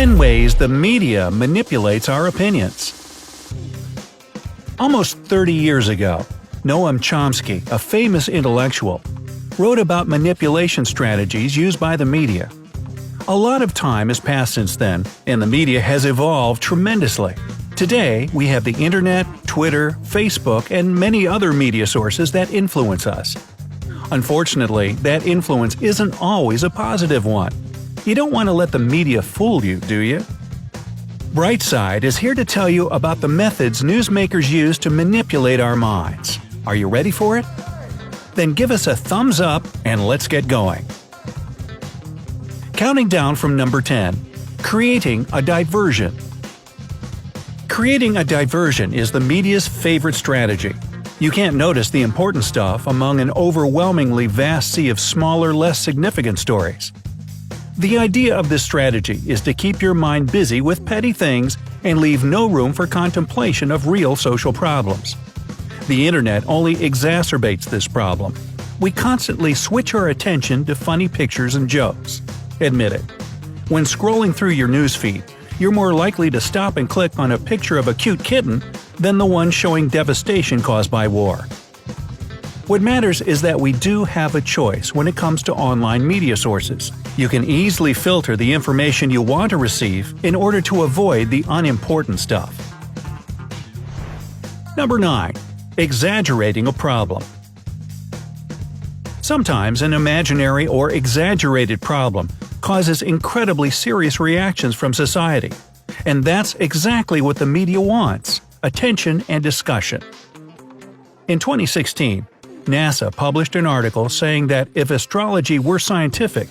10 ways the media manipulates our opinions. Almost 30 years ago, Noam Chomsky, a famous intellectual, wrote about manipulation strategies used by the media. A lot of time has passed since then, and the media has evolved tremendously. Today, we have the internet, Twitter, Facebook, and many other media sources that influence us. Unfortunately, that influence isn't always a positive one. You don't want to let the media fool you, do you? Brightside is here to tell you about the methods newsmakers use to manipulate our minds. Are you ready for it? Then give us a thumbs up and let's get going. Counting down from number 10. Creating a diversion. Creating a diversion is the media's favorite strategy. You can't notice the important stuff among an overwhelmingly vast sea of smaller, less significant stories. The idea of this strategy is to keep your mind busy with petty things and leave no room for contemplation of real social problems. The internet only exacerbates this problem. We constantly switch our attention to funny pictures and jokes. Admit it. When scrolling through your newsfeed, you're more likely to stop and click on a picture of a cute kitten than the one showing devastation caused by war. What matters is that we do have a choice when it comes to online media sources. You can easily filter the information you want to receive in order to avoid the unimportant stuff. Number 9. Exaggerating a problem. Sometimes an imaginary or exaggerated problem causes incredibly serious reactions from society. And that's exactly what the media wants: attention and discussion. In 2016, NASA published an article saying that if astrology were scientific,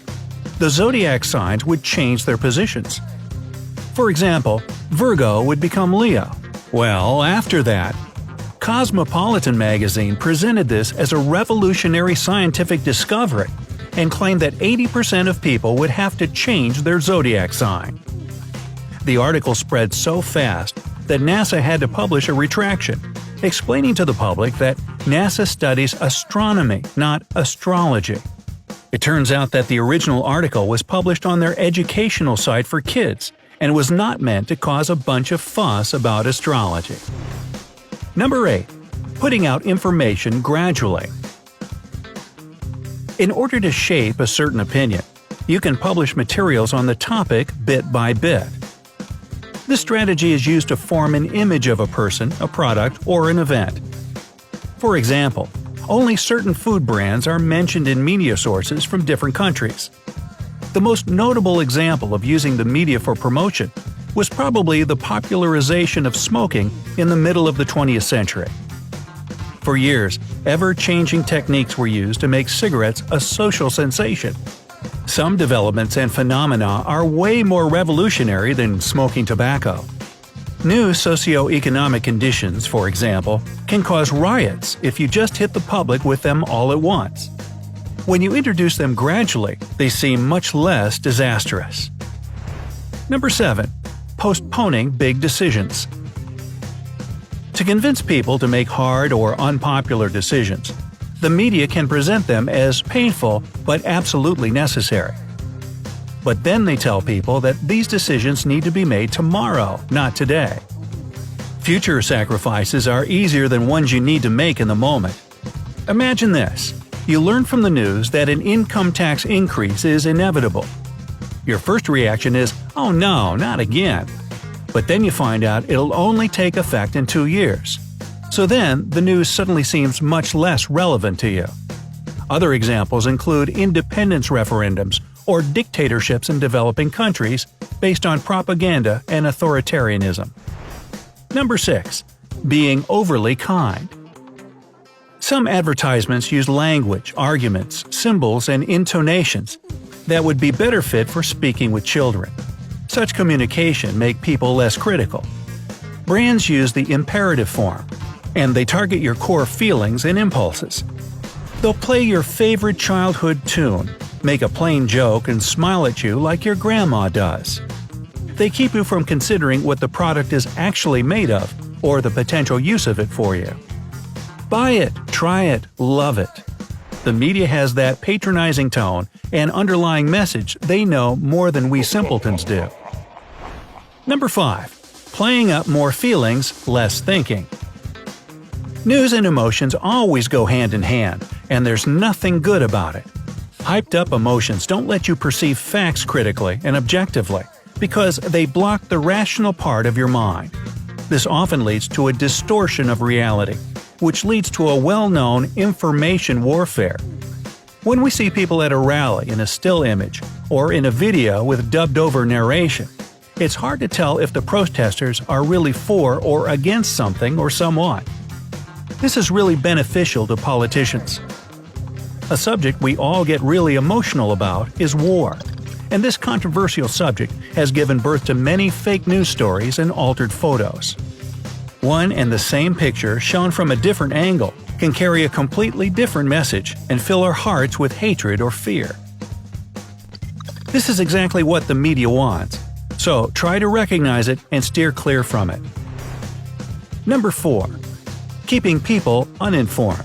the zodiac signs would change their positions. For example, Virgo would become Leo. Well, after that, Cosmopolitan magazine presented this as a revolutionary scientific discovery and claimed that 80% of people would have to change their zodiac sign. The article spread so fast that NASA had to publish a retraction, explaining to the public that NASA studies astronomy, not astrology. It turns out that the original article was published on their educational site for kids and was not meant to cause a bunch of fuss about astrology. Number 8. Putting out information gradually. In order to shape a certain opinion, you can publish materials on the topic bit by bit. This strategy is used to form an image of a person, a product, or an event. For example, only certain food brands are mentioned in media sources from different countries. The most notable example of using the media for promotion was probably the popularization of smoking in the middle of the 20th century. For years, ever-changing techniques were used to make cigarettes a social sensation. Some developments and phenomena are way more revolutionary than smoking tobacco. New socio-economic conditions, for example, can cause riots if you just hit the public with them all at once. When you introduce them gradually, they seem much less disastrous. Number 7. Postponing big decisions. To convince people to make hard or unpopular decisions, the media can present them as painful but absolutely necessary. But then they tell people that these decisions need to be made tomorrow, not today. Future sacrifices are easier than ones you need to make in the moment. Imagine this: you learn from the news that an income tax increase is inevitable. Your first reaction is, "Oh no, not again." But then you find out it'll only take effect in 2 years. So then, the news suddenly seems much less relevant to you. Other examples include independence referendums or dictatorships in developing countries based on propaganda and authoritarianism. Number 6. Being overly kind. Some advertisements use language, arguments, symbols, and intonations that would be better fit for speaking with children. Such communication make people less critical. Brands use the imperative form, and they target your core feelings and impulses. They'll play your favorite childhood tune, make a plain joke, and smile at you like your grandma does. They keep you from considering what the product is actually made of or the potential use of it for you. Buy it, try it, love it. The media has that patronizing tone and underlying message they know more than we simpletons do. Number 5. Playing up more feelings, less thinking. News and emotions always go hand in hand, and there's nothing good about it. Hyped-up emotions don't let you perceive facts critically and objectively, because they block the rational part of your mind. This often leads to a distortion of reality, which leads to a well-known information warfare. When we see people at a rally in a still image, or in a video with dubbed-over narration, it's hard to tell if the protesters are really for or against something or someone. This is really beneficial to politicians. A subject we all get really emotional about is war, and this controversial subject has given birth to many fake news stories and altered photos. One and the same picture shown from a different angle can carry a completely different message and fill our hearts with hatred or fear. This is exactly what the media wants, so try to recognize it and steer clear from it. Number 4. Keeping people uninformed.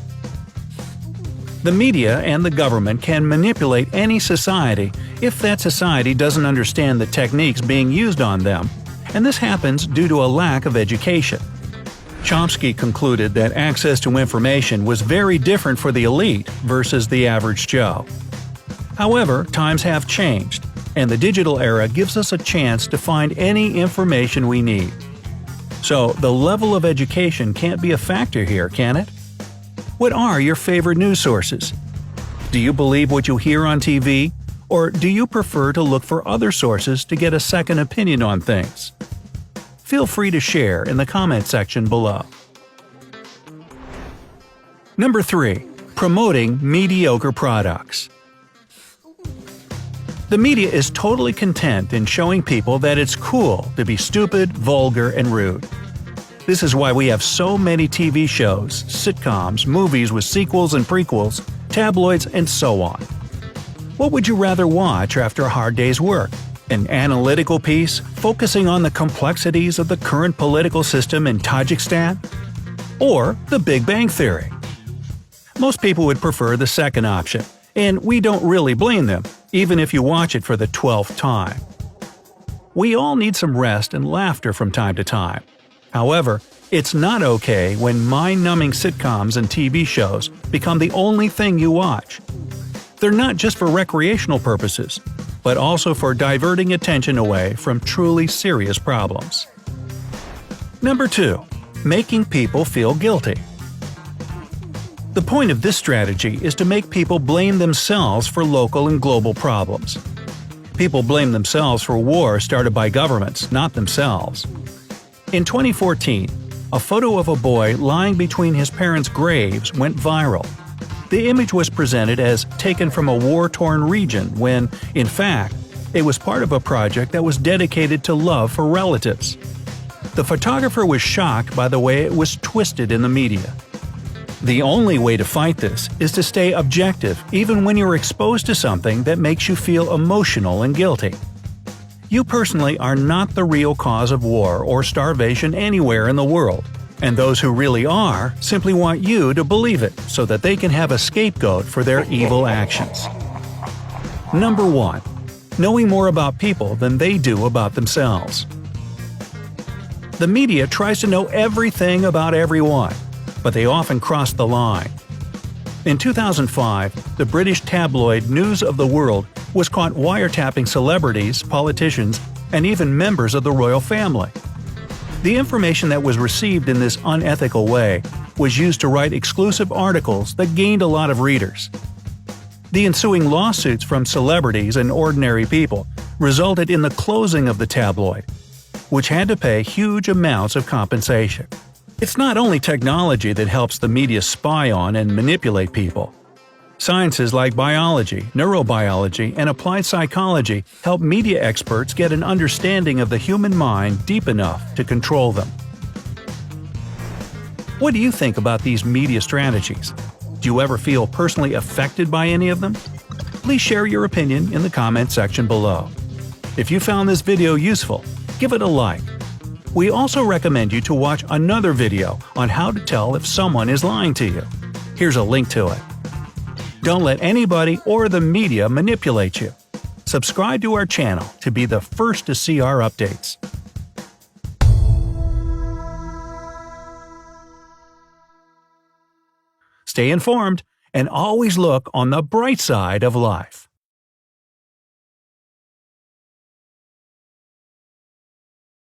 The media and the government can manipulate any society if that society doesn't understand the techniques being used on them, and this happens due to a lack of education. Chomsky concluded that access to information was very different for the elite versus the average Joe. However, times have changed, and the digital era gives us a chance to find any information we need. So, the level of education can't be a factor here, can it? What are your favorite news sources? Do you believe what you hear on TV, or do you prefer to look for other sources to get a second opinion on things? Feel free to share in the comment section below. Number 3. Promoting mediocre products. The media is totally content in showing people that it's cool to be stupid, vulgar, and rude. This is why we have so many TV shows, sitcoms, movies with sequels and prequels, tabloids, and so on. What would you rather watch after a hard day's work? An analytical piece focusing on the complexities of the current political system in Tajikistan? Or The Big Bang Theory? Most people would prefer the second option, and we don't really blame them, even if you watch it for the 12th time. We all need some rest and laughter from time to time. However, it's not okay when mind-numbing sitcoms and TV shows become the only thing you watch. They're not just for recreational purposes, but also for diverting attention away from truly serious problems. Number 2. Making people feel guilty. The point of this strategy is to make people blame themselves for local and global problems. People blame themselves for war started by governments, not themselves. In 2014, a photo of a boy lying between his parents' graves went viral. The image was presented as taken from a war-torn region when, in fact, it was part of a project that was dedicated to love for relatives. The photographer was shocked by the way it was twisted in the media. The only way to fight this is to stay objective even when you're exposed to something that makes you feel emotional and guilty. You personally are not the real cause of war or starvation anywhere in the world, and those who really are simply want you to believe it so that they can have a scapegoat for their evil actions. Number 1. Knowing more about people than they do about themselves. The media tries to know everything about everyone, but they often cross the line. In 2005, the British tabloid News of the World was caught wiretapping celebrities, politicians, and even members of the royal family. The information that was received in this unethical way was used to write exclusive articles that gained a lot of readers. The ensuing lawsuits from celebrities and ordinary people resulted in the closing of the tabloid, which had to pay huge amounts of compensation. It's not only technology that helps the media spy on and manipulate people. Sciences like biology, neurobiology, and applied psychology help media experts get an understanding of the human mind deep enough to control them. What do you think about these media strategies? Do you ever feel personally affected by any of them? Please share your opinion in the comment section below. If you found this video useful, give it a like. We also recommend you to watch another video on how to tell if someone is lying to you. Here's a link to it. Don't let anybody or the media manipulate you. Subscribe to our channel to be the first to see our updates. Stay informed, and always look on the bright side of life.